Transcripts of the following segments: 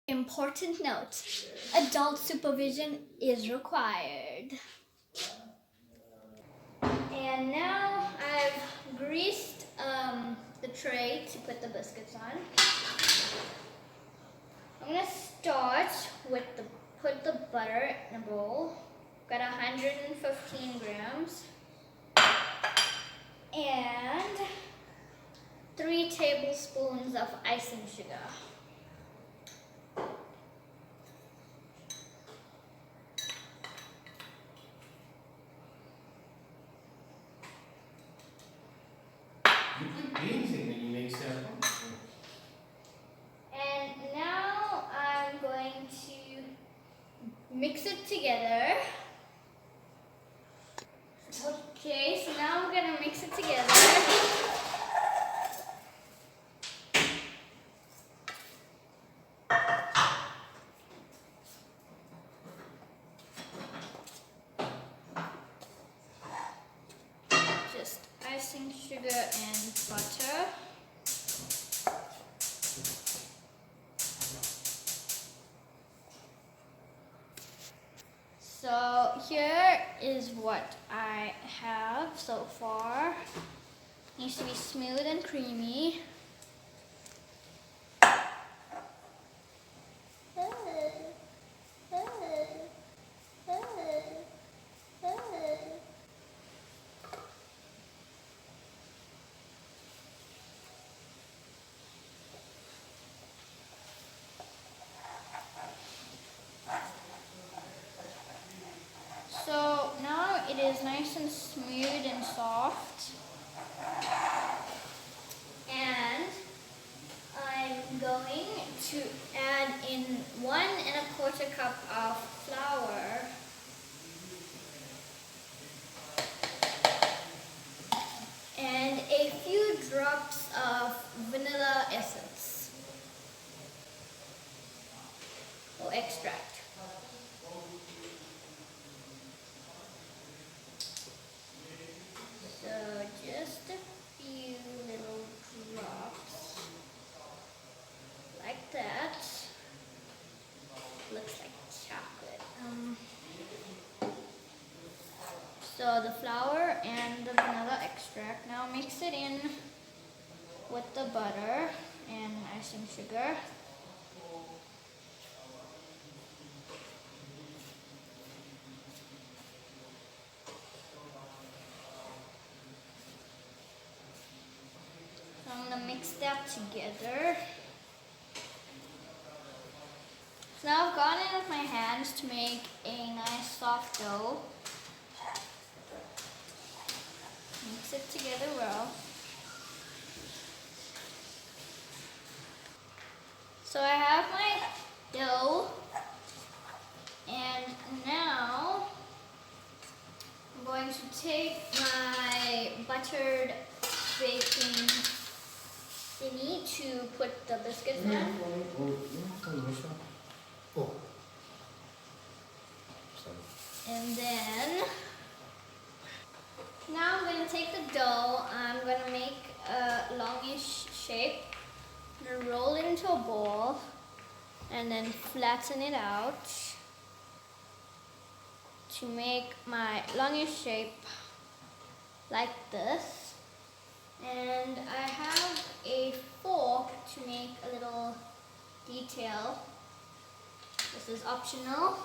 Important note, adult supervision is required. And now I've greased the tray to put the biscuits on. I'm going to start with put the butter in a bowl. Got 115 grams. And 3 tablespoons of icing sugar. You put beans in when you make stuff. And now I'm going to mix it together. Okay, so now I'm going to mix it together. Just icing sugar and butter. So here is what I have so far. Needs to be smooth and creamy. So now it is nice and smooth and soft. And I'm going to add in 1 1/4 cup of flour. And a few drops of vanilla essence or extract. So just a few little drops, like that. Looks like chocolate. So the flour and the vanilla extract. Now mix it in with the butter and icing sugar. So I'm going to mix that together. So now I've gone in with my hands to make a nice soft dough. Mix it together well. So I have my dough, and now I'm going to take my buttered baking thingy to put the biscuits in. Oh. Sorry. And then now I'm going to take the dough. I'm going to make a longish shape. I'm going to roll it into a ball and then flatten it out to make my longish shape like this. And I have a fork to make a little detail. This is optional.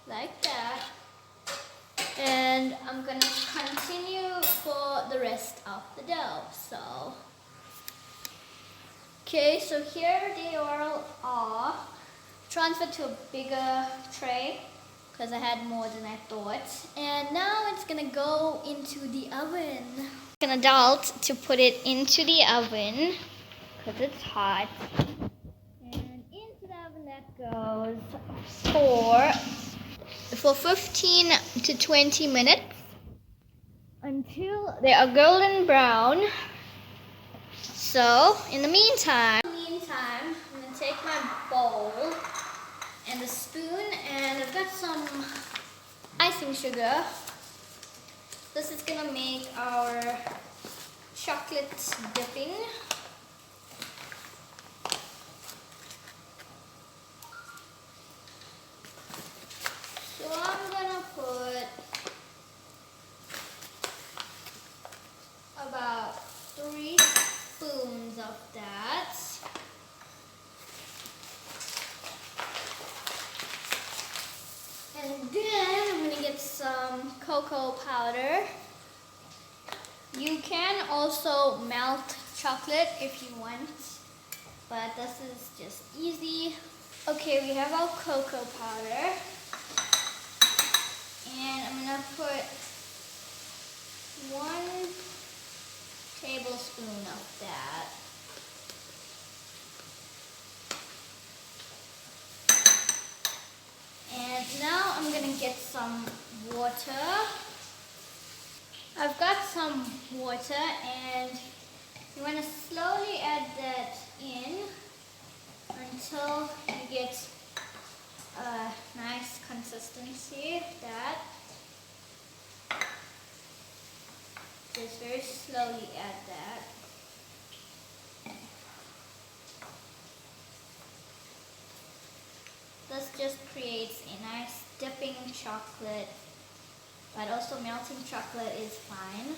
Like that. And I'm going to continue for the rest of the dough. So, okay, so here they all are. Transferred to a bigger tray because I had more than I thought. And now it's going to go into the oven. An adult to put it into the oven because it's hot. And into the oven that goes for 15 to 20 minutes until they are golden brown. So, in the meantime, I'm going to take my bowl and a spoon, and I've got some icing sugar. This is going to make our chocolate dipping. 3 spoons of that. And then I'm gonna get some cocoa powder. You can also melt chocolate if you want, but this is just easy. Okay, we have our cocoa powder. And I'm gonna put 1 tablespoon of that. And now I'm gonna get some water. I've got some water, and you wanna slowly add that in until you get a nice consistency of that. Just very slowly add that. This just creates a nice dipping chocolate, but also melting chocolate is fine.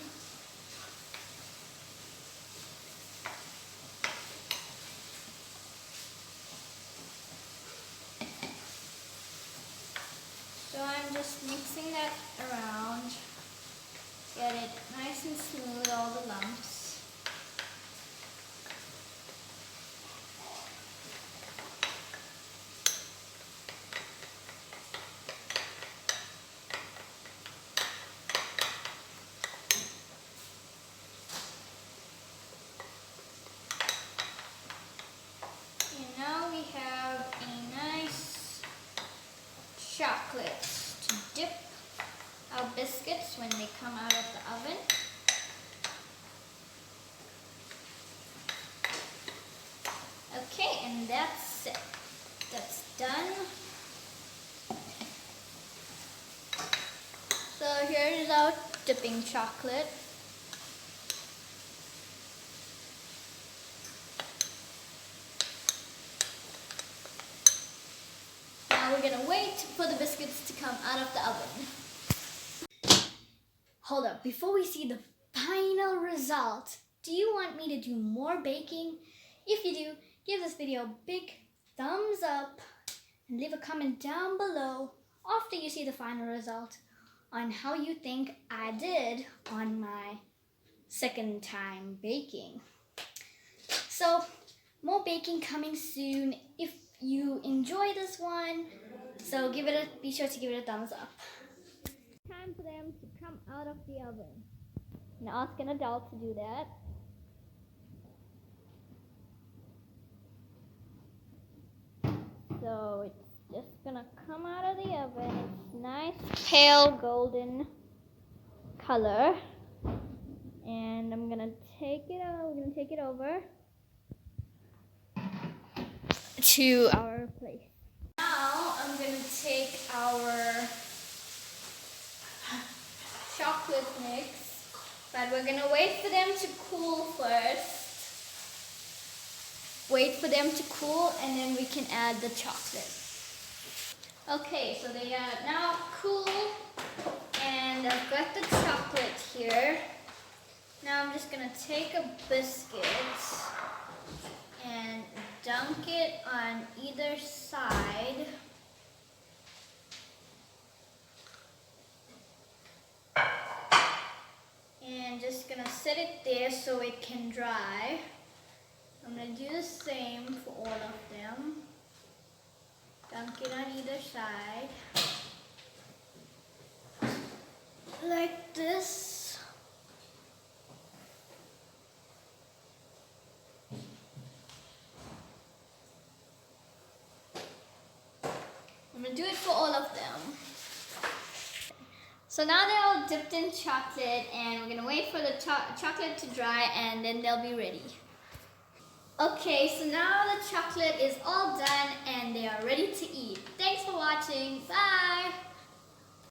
So I'm just mixing that around, get it nice and smooth, all the lumps. And now we have a nice chocolate to dip our biscuits when they come out of the oven. Okay, and that's it. That's done. So here is our dipping chocolate. Now we're gonna wait for the biscuits to come out of the oven. Hold up, before we see the final result, do you want me to do more baking? If you do, give this video a big thumbs up and leave a comment down below after you see the final result on how you think I did on my second time baking. So, more baking coming soon if you enjoy this one. So be sure to give it a thumbs up. Time for them to come out of the oven. Now ask an adult to do that. So it's just gonna come out of the oven. It's nice pale golden color. And I'm gonna take it out. We're gonna take it over to our place. Now I'm gonna take our chocolate mix, but we're gonna wait for them to cool first. Wait for them to cool, and then we can add the chocolate. Okay, so they are now cool, and I've got the chocolate here. Now I'm just gonna take a biscuit and dunk it on either side. And just gonna set it there so it can dry. I'm gonna do the same for all of them. Dunk it on either side. Like this. I'm gonna do it for all of them. So now they're all dipped in chocolate, and we're gonna wait for the chocolate to dry, and then they'll be ready. Okay, so now the chocolate is all done and they are ready to eat. Thanks for watching. Bye!